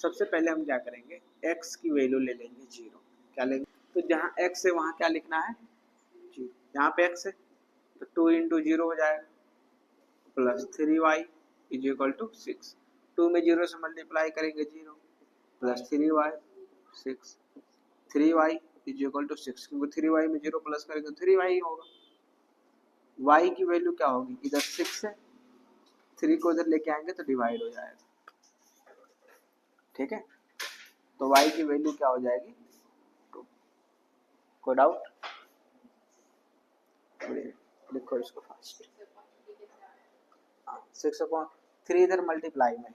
सबसे पहले हम क्या करेंगे, x की वैल्यू ले लेंगे 0। क्या लेंगे, तो जहाँ x है वहाँ क्या लिखना है 0, यहाँ पे x है तो 2 इंटू 0 हो जाएगा plus 3y is equal to 6। 2 में 0 से मल्टीप्लाई करेंगे 0 plus 3y 6, 3y is equal to 6, क्योंकि 3y में 0 प्लस करेंगे तो 3y ही होगा। y की वैल्यू क्या होगी, इधर 6 है, 3 को इधर लेके आएंगे तो डिवाइड हो जाएगा। ठीक है, तो y की वैल्यू क्या हो जाएगी 2। कोई डाउट, लिखो इसको फास्ट। 6/3 इधर मल्टीप्लाई में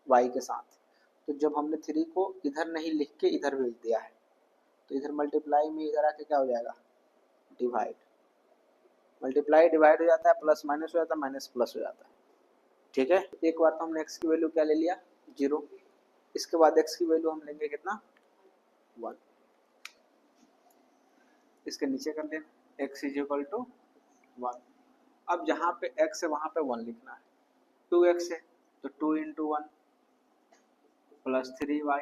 y के साथ, तो जब हमने 3 को इधर नहीं लिख के इधर भेज दिया है तो इधर मल्टीप्लाई में इधर आके क्या हो जाएगा डिवाइड। मल्टीप्लाई डिवाइड हो जाता है, प्लस माइनस हो जाता है, माइनस प्लस हो जाता है। ठीक है, एक बार तो हमने x की वैल्यू क्या ले लिया 0, इसके बाद x की वैल्यू हम लेंगे कितना 1, इसके नीचे कर देना x इज इक्वल टू 1। अब जहाँ पे x है वहाँ पे 1 लिखना है, 2x है तो 2 into 1 plus 3y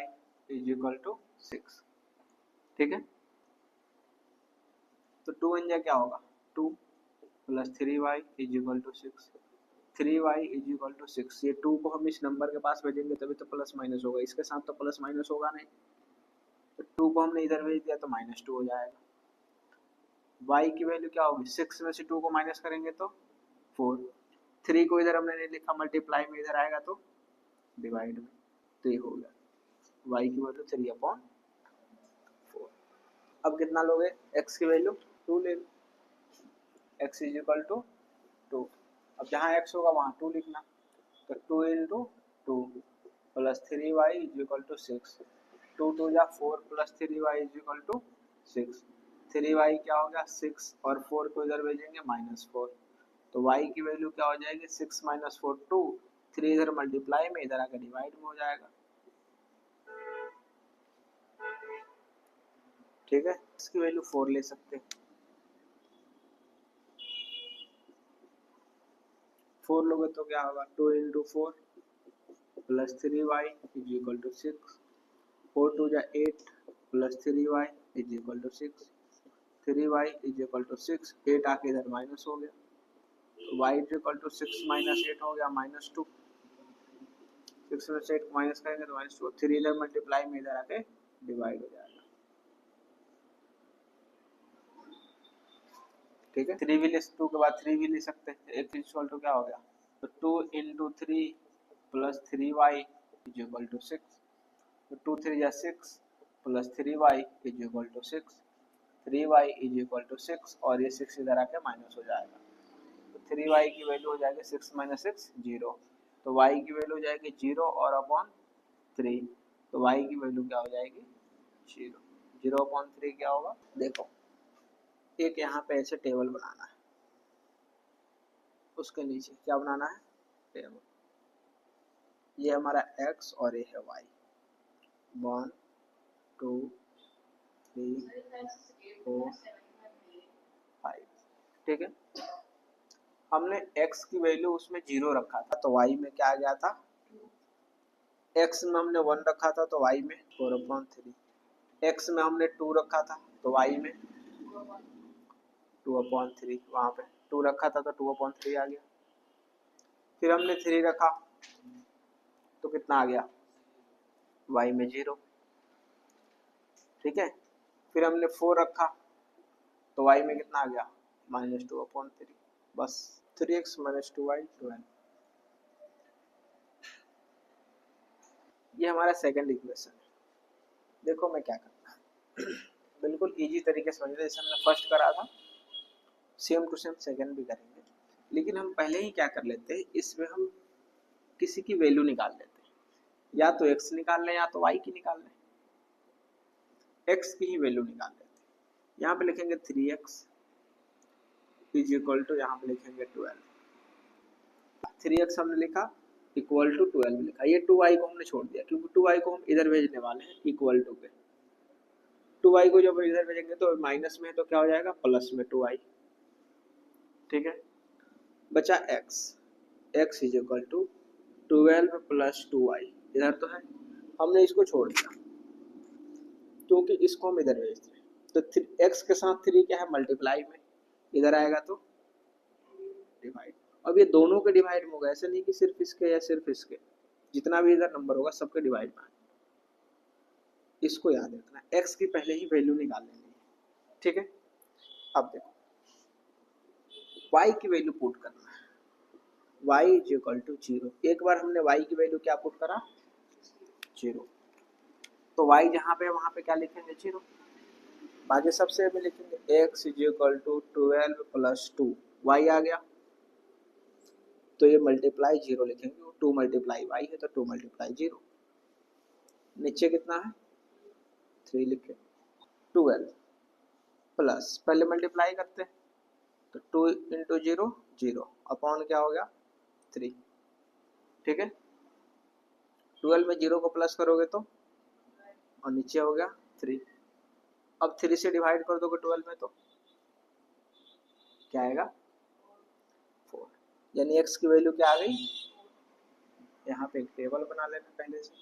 is equal to 6। ठीक है, तो 2 इन जा क्या होगा 2 plus 3y is equal to 6, 3y is equal to 6। ये 2 को हम इस नंबर के पास भेजेंगे तभी तो प्लस माइनस होगा, इसके साथ तो प्लस माइनस होगा नहीं, तो 2 को हमने इधर भेज दिया तो -2 हो जाएगा। y की वैल्यू क्या होगी, 6 में से 2 को माइनस करेंगे तो 4, 3 को इधर हमने नहीं लिखा, मल्टीप्लाई में इधर आएगा तो डिवाइड में, तो ये हो गया y की वैल्यू 3/4। अब कितना लोगे, x की वैल्यू 2 ले लो, x इज इक्वल टू 2। अब जहाँ x होगा वहाँ 2 लिखना, तो 2 into 2 plus 3y is equal to 6, 2 2 जा 4 plus 3y is equal to 6, 3y क्या हो गया 6 और 4 को इधर भेजेंगे -4, तो y की वैल्यू क्या हो जाएगी 6 - 4 2, 3 इधर मल्टीप्लाई में इधर आकर डिवाइड में हो जाएगा। ठीक है, इसकी वैल्यू 4 ले सकते हैं, 4 लोगे तो क्या होगा 2 into 4 plus 3y is equal to 6, 4 2 जा 8 plus 3y is equal to 6, 3y is equal to 6, 8 आके इधर माइनस हो गया, तो y इज इक्वल टू 6 - 8 हो गया -2, 6 में से 8 माइनस करेंगे तो -2, 3 इधर मल्टीप्लाई में इधर आके डिवाइड हो जाएगा। ठीक है, 3 भी ले, 2 के बाद 3 भी ले सकते हैं, x इक्वल टू क्या हो गया, तो 2 into 3 plus 3y is equal to 6, तो 2 3 या 6 plus 3y is equal to 6, 3y is equal to 6 और ये 6 इधर आके माइनस हो जाएगा, तो 3y की वैल्यू हो जाएगी 6 - 6 0, तो y की वैल्यू हो जाएगी 0 और अपॉन 3, तो y की वैल्यू क्या हो जाएगी 0, 0/3 क्या होगा, देखो एक यहाँ पे ऐसे टेबल बनाना है, उसके नीचे क्या बनाना है टेबल, ये हमारा x और ये है y, 1 2 3 4 5। ठीक है, हमने x की वैल्यू उसमें 0 रखा था तो y में क्या आ गया था, x में हमने 1 रखा था तो y में 4/3, x में हमने 2 रखा था तो y में 2/3, वहाँ पे 2 रखा था तो 2/3 आ गया, फिर हमने 3 रखा तो कितना आ गया y में 0। ठीक है, फिर हमने 4 रखा तो y में कितना आ गया -2/3, बस 3x - 2y 12। ये हमारा सेकंड इक्वेशन है। देखो मैं क्या करता है बिल्कुल इजी तरीके से समझ, जैसे हमने फर्स्ट करा था सेम टू सेम सेकंड भी करेंगे, लेकिन हम पहले ही क्या कर लेते हैं, इसमें हम किसी की वैल्यू निकाल लेते हैं, या तो x निकाल लें या तो y की निकाल लें, x की ही वैल्यू निकाल लेते हैं। यहाँ पे लिखेंगे 3x इज इक्वल टू, यहाँ पे लिखेंगे 12, 3x हमने लिखा इक्वल टू 12 लिखा, ये 2y को हमने छोड़ दिया क्योंकि 2y को हम इधर भेजने वाले हैं इक्वल टू पे, 2y को जब इधर भेजेंगे तो माइनस में है तो क्या हो जाएगा प्लस में 2y। ठीक है, बचा x, x is equal to 12 plus 2y, इधर तो है हमने इसको छोड़ दिया क्योंकि इसको हम इधर भेज रहे हैं, तो x के साथ 3 क्या है, मल्टीप्लाई में, इधर आएगा तो डिवाइड। अब ये दोनों के डिवाइड में होगा, ऐसा नहीं कि सिर्फ इसके या सिर्फ इसके, जितना भी इधर नंबर होगा सबके डिवाइड में। इसको याद रखना, x की पहले ही वैल्यू निकाल लेनी है, ठीक है। अब देखो y की वैल्यू पुट करना है, y इज इक्वल टू 0। एक बार हमने y की वैल्यू क्या पुट करा, 0, तो y जहाँ पे वहाँ पे क्या लिखेंगे, 0। बाकी सबसे में लिखेंगे x is equal to 12 plus 2, y आ गया, तो ये मल्टीप्लाई 0 लिखेंगे, 2 मल्टीप्लाई y है तो 2 मल्टीप्लाई 0, नीचे कितना है 3 लिखे, 12 प्लस, पहले मल्टीप्लाई करते हैं तो 2 इंटू 0 0 अपॉन क्या हो गया 3, ठीक है। 12 में 0 को प्लस करोगे तो, और नीचे हो गया 3। अब 3 से डिवाइड कर दोगे 12 में तो क्या आएगा 4, यानी x की वैल्यू क्या आ गई। यहाँ पे एक टेबल बना लेना पहले से,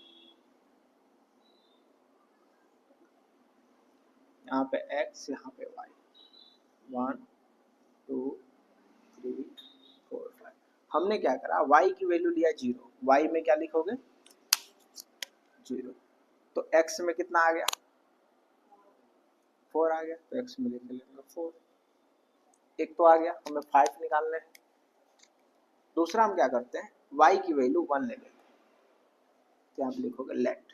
यहाँ पे x, यहाँ पे y, 1 2 3 4 5। हमने क्या करा, y की वैल्यू लिया 0, y में क्या लिखोगे 0, तो x में कितना आ गया 4 आ गया, तो x में लिख लेंगे 4। एक तो आ गया, हमें 5 निकालना है। दूसरा हम क्या करते हैं, y की वैल्यू 1 ले लेते हैं, तो आप लिखोगे let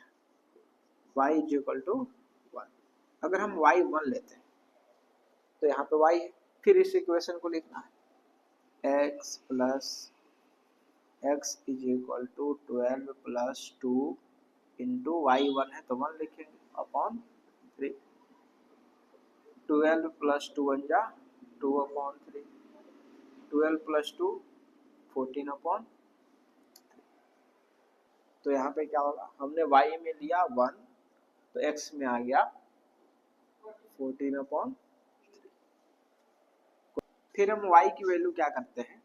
y is equal to 1। अगर हम y 1 लेते हैं तो यहाँ पे y है, फिर इस इक्वेशन को लिखना है x plus x is equal to 12 plus 2 into y 1 है तो 1 लिखेंगे अपॉन 3, 12 प्लस 2 1 जा 2 अपॉन 3, 12 प्लस 2 14 अपॉन 3। तो यहाँ पे क्या होगा, हमने y में लिया 1 तो x में आ गया 14 अपॉन 3। फिर हम y की वैल्यू क्या करते हैं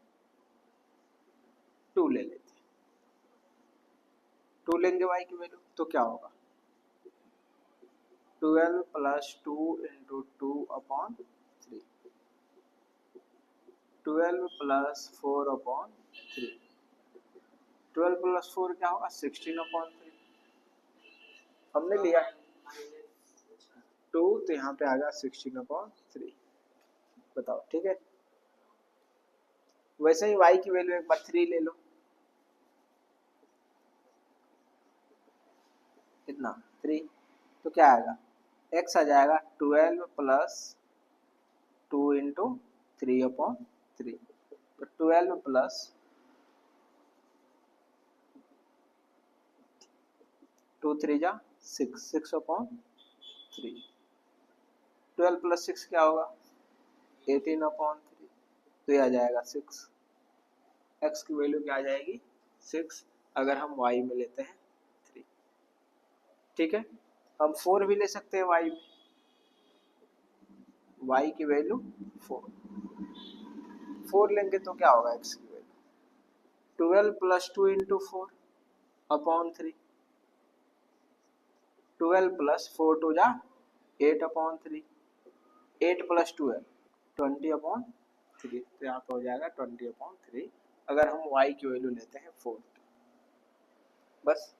2 ले लेते हैं, 2 लेंगे y की वैल्यू तो क्या होगा 12 plus 2 into 2 upon 3, 12 plus 4 upon 3, 12 plus 4 क्या होगा 16 अपॉन 3। हमने लिया 2 तो यहाँ पे आ गया 16 अपॉन 3। बताओ ठीक है। वैसे ही y की वैल्यू एक बार 3 ले लो, कितना 3, तो क्या आएगा x आ जाएगा 12 प्लस 2 इंटू 3 अपॉन 3, तो 12 प्लस 2 3 जा 6, 6 अपॉन 3, 12 प्लस 6 क्या होगा 18 अपॉन 3, तो ये आ जाएगा 6। x की वैल्यू क्या आ जाएगी 6, अगर हम y में लेते हैं 3, ठीक है। हम 4 भी ले सकते हैं y में, y की वैल्यू 4 लेंगे तो क्या होगा x की value 12 plus 2 into 4 upon 3, 12 plus 4 two जा 8 अपॉन 3, 8 प्लस 12 20 अपॉन 3, तो यहाँ पे हो जाएगा 20 अपॉन 3 अगर हम y की वैल्यू लेते हैं 4। बस